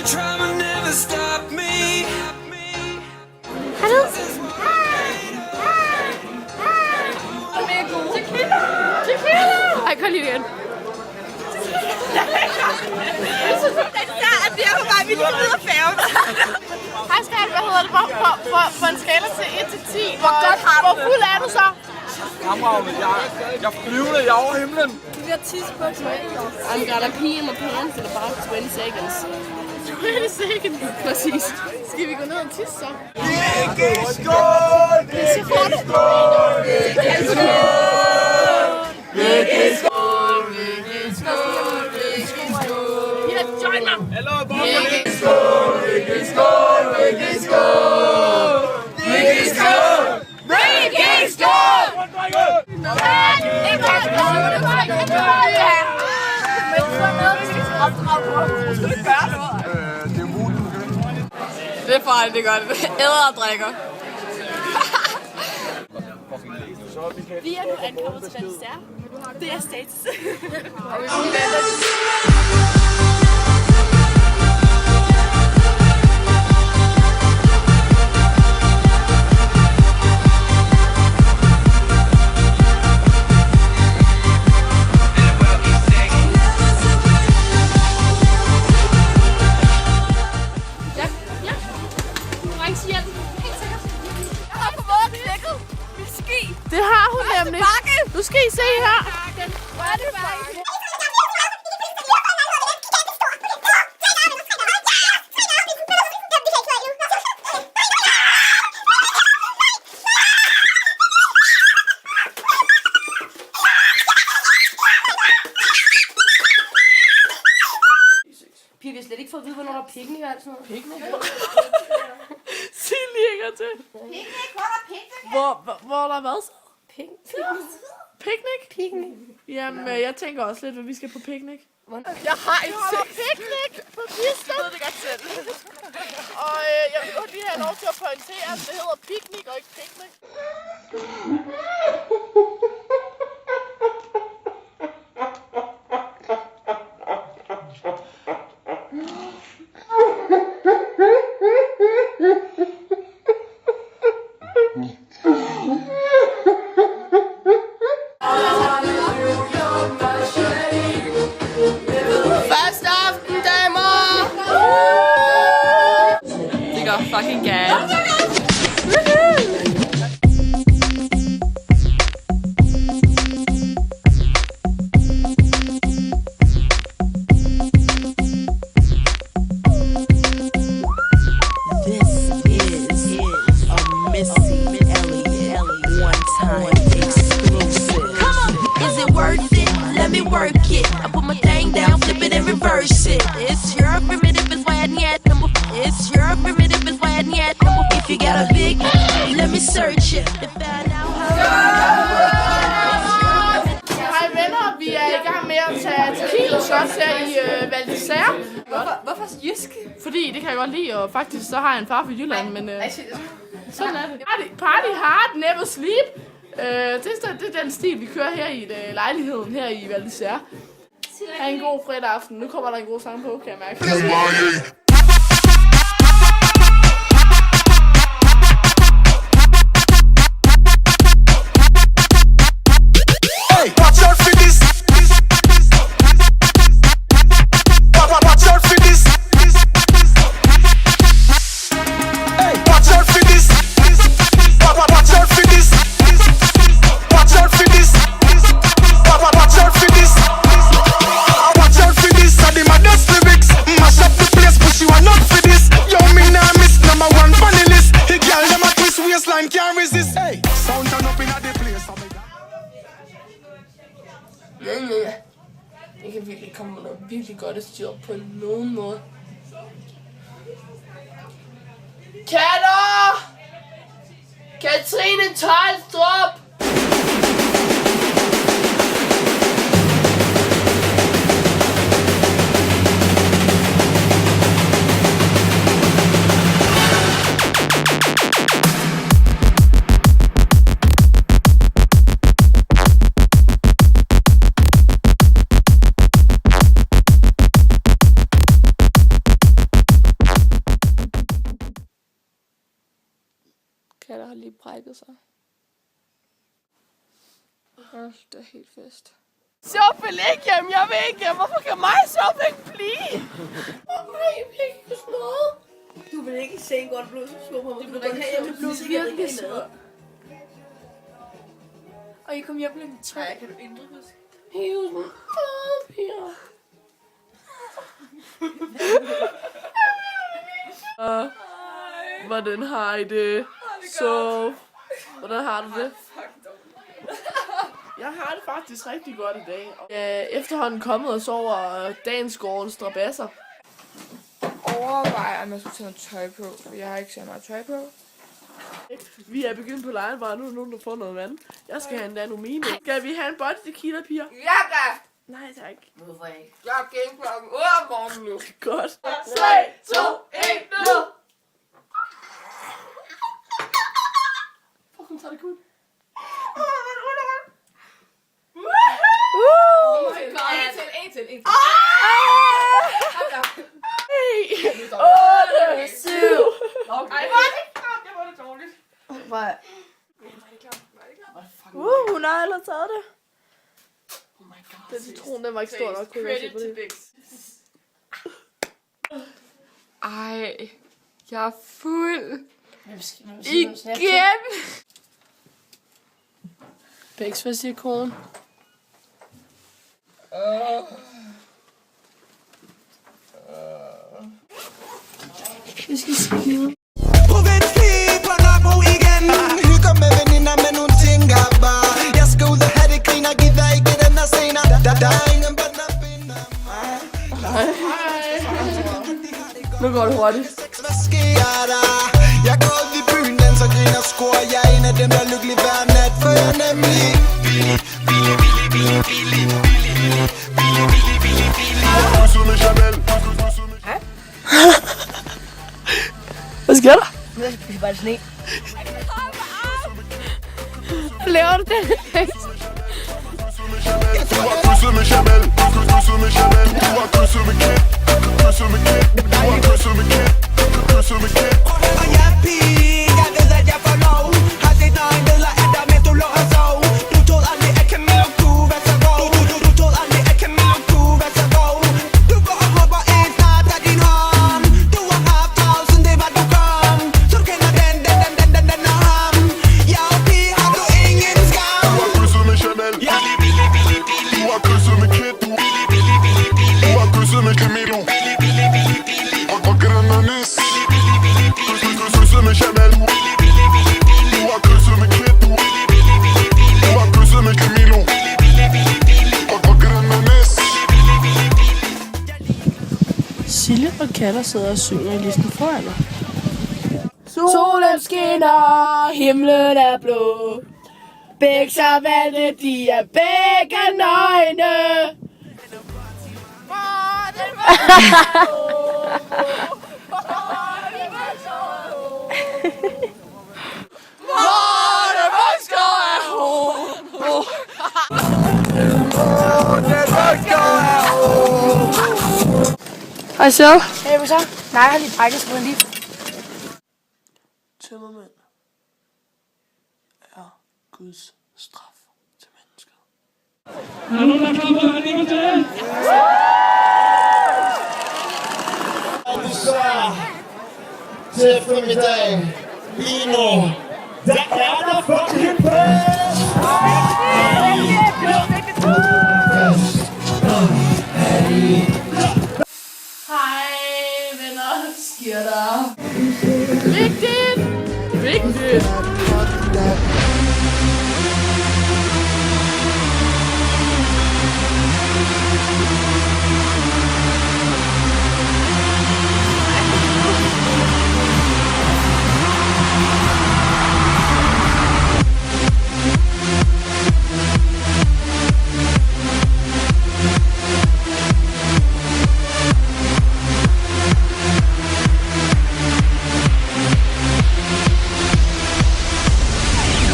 try will never stop me. Hallo? Ej, kom lige igen. Hej skat, hvad hedder det? På en skala til 1 til 10. Hvor fuld er du så? Fremragende. Jeg flyvende. Jeg er over himlen. Du vil tisse på 20. I'm gonna pee in my pants in about 20 seconds. 20 seconds. Præcis. Skal vi gå ned og tisse så? Join mig! Hallo, Bob. Det er fejl, det gør det. Æder og drikker. Vi er nu ankommet til Val d'Isère. Det er status. Det har hun nemlig. Nu skal I se her. Hvor er det bakke? Pia, vi har slet ikke fået at vide, hvornår der er picnic og alt sådan noget. Picnic? Sig lige en gang til. Picnic? Hvor er der picnic? Hvor der hvad så? Picnic? Picnic? Jamen, jeg tænker også lidt, at vi skal på picnic. Jeg har en picnic på Bister. Jeg ved det godt selv. Og jeg vil godt lige have lov til at pointere, at det hedder picnic og ikke picnic. Første aften, damer! Det går fucking galt. Hej venner, vi er i gang med at tage tequila shots her i Val d'Isère. Hvorfor jysk? Fordi det kan jeg godt lide, og faktisk så har jeg en far fra Jylland, men sådan er det. Party hard, never sleep. Det er den stil, vi kører her i lejligheden her i Val d'Isère. Ha' en god fredag aften. Nu kommer der en god sang på, kan jeg mærke. Jeg kan virkelig komme med noget virkelig godt at styre på nogen måde. Katter! Katrine Tejlstrup! brækket sig. Det er helt fest. Shopping ikke, jamen jeg vil ikke. Hvorfor kan mig shopping blive? Nej, jeg vil ikke sådan noget. Du vil ikke se en godt blod, så sur på mig. Du Det er virkelig sur. Og I kom hjem lidt træ. Nej, kan du ikke huske? Hive sådan. Hvordan har I det? Så, hvordan har du det? Jeg har det faktisk rigtig godt i dag. Jeg er efterhånden kommet og sover dagens gårdens strabasser. Overvejer, om jeg skulle tage noget tøj på, for jeg har ikke så meget tøj på. Vi er begyndt på lejen, bare nu er nogen, der får noget vand. Jeg skal have en Danomine. Skal vi have en body tequila, piger? Ja, da! Nej, tak. Hvorfor ikke? Jeg er game klokken 8 om morgenen nu. Godt. 3, 2, 1, nu! Fuck, hun tager det kun. Oh my god. En til. Hey! 8, 7. Ej, hvor er det klart, jeg var det dårligt. Hun har allerede taget det. Oh my god. Den citron, den var ikke stor nok. Credit til Bix. Ej, jeg er fuld. Igen! Bix, hvad siger konen? Vi skal skide. Hygger med veninder med nogle ting her bare. Jeg skal ud og have det griner, gider ikke den her senere. Der er ingen bånd, der binder mig. Nu går det hurtigt. Hvad sker der? Jeg går ud i byen, danser, griner, scorer. Jeg er en af dem, der er lykkelig hver nat. For jeg er nemlig billig. Hvad sker der? Jeg spiser bare sne. Laver du det? Og jeg er pige, jeg ved at jeg får lov. Har set nøgen billeder af dig, mens du lå og sov. Du troede aldrig at Camilla kunne være så god. Du troede aldrig at Camilla kunne være så god. Du går og hopper ind, snart tager din hånd. Du har haft travlt, det var du kom. Så du kender den og ham. Jeg er pige, har du ingen skam. Du har kysset med Chanel. Du har kysset med Kid. Du har kysset med Camilo. Og Grananis. Kysset med Chanel. Du har kysset med Kid. Du har kysset med Camilo. Og Grananis. Sille og Kaller sidder og synger i listen foran mig. Solen skinner, himlen er blå. Bix og Valde, de er begge nøgne. Hej så. Hey, hvad så? Nej, jeg har lige brækket sig på en liv. Tømmermænd er Guds straf til mennesket. Til eftermiddagen. Lige nu. Der er der fucking pæst! Hej venner, hvad sker der? Vigtigt!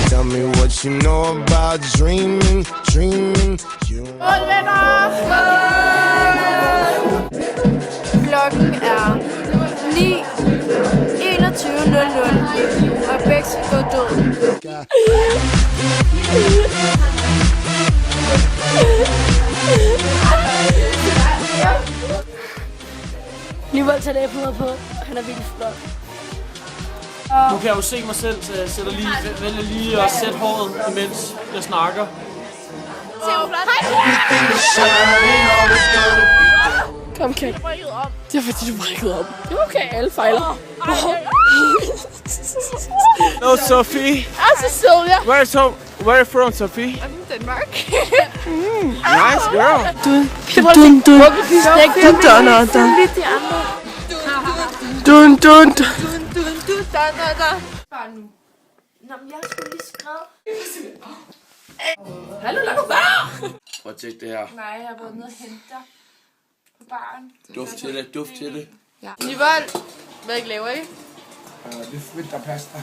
Tell me what you know about dreaming. Godt venner! Klokken er 9:21:00, og Bix Nivold tager det på. Han er virkelig flot. Nu kan jeg jo se mig selv, så jeg vælger lige at sætte håret, imens jeg snakker. Kom, Kat. Det er fordi, du brækkede op. Det er okay, alle fejler. Hello, Sophie. Cecilia. Where are you from, Sophie? I'm from Denmark. Nice girl. Bare nu. Nå, men jeg skulle lige skrevet. Hallo, lad nu være! Prøv at tjekke det her. Nej, jeg har været nede og hente dig på baren. Duft til det. Ja. Nivold, hvad laver I? Det er vinterpasta.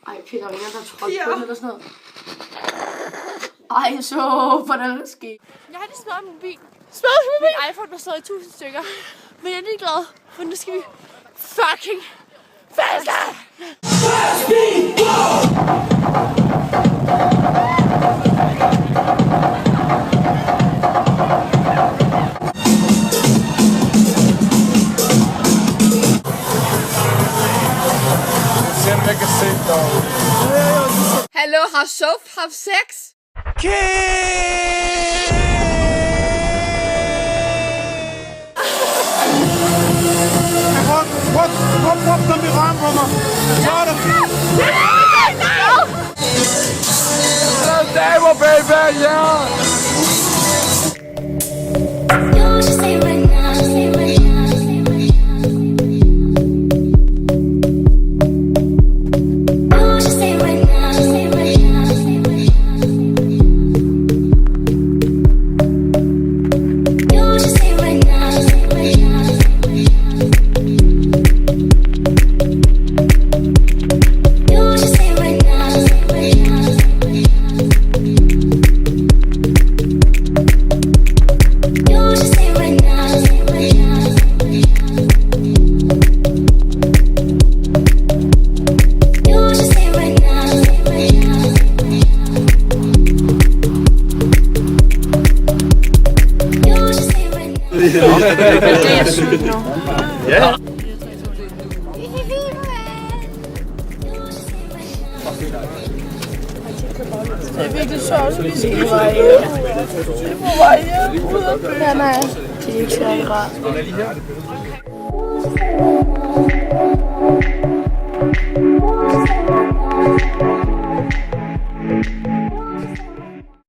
Ej, Peter, der trådte på den eller sådan noget. Ej, så hvordan det skete. Jeg har lige smadret min bil. Smadret min iPhone, der står i 1000 stykker. Men jeg er lige glad, for nu skal vi fucking feste! Hallo, har Sof haft sex? Hop, når vi rammer mig. Så er det fint. Damer, baby, yeah! Det er sygt nu. Ja. Det er virkelig sørgeligt, vi skal vej hjem. Det er på vej hjem. Ja, nej. Det er ikke særlig rart.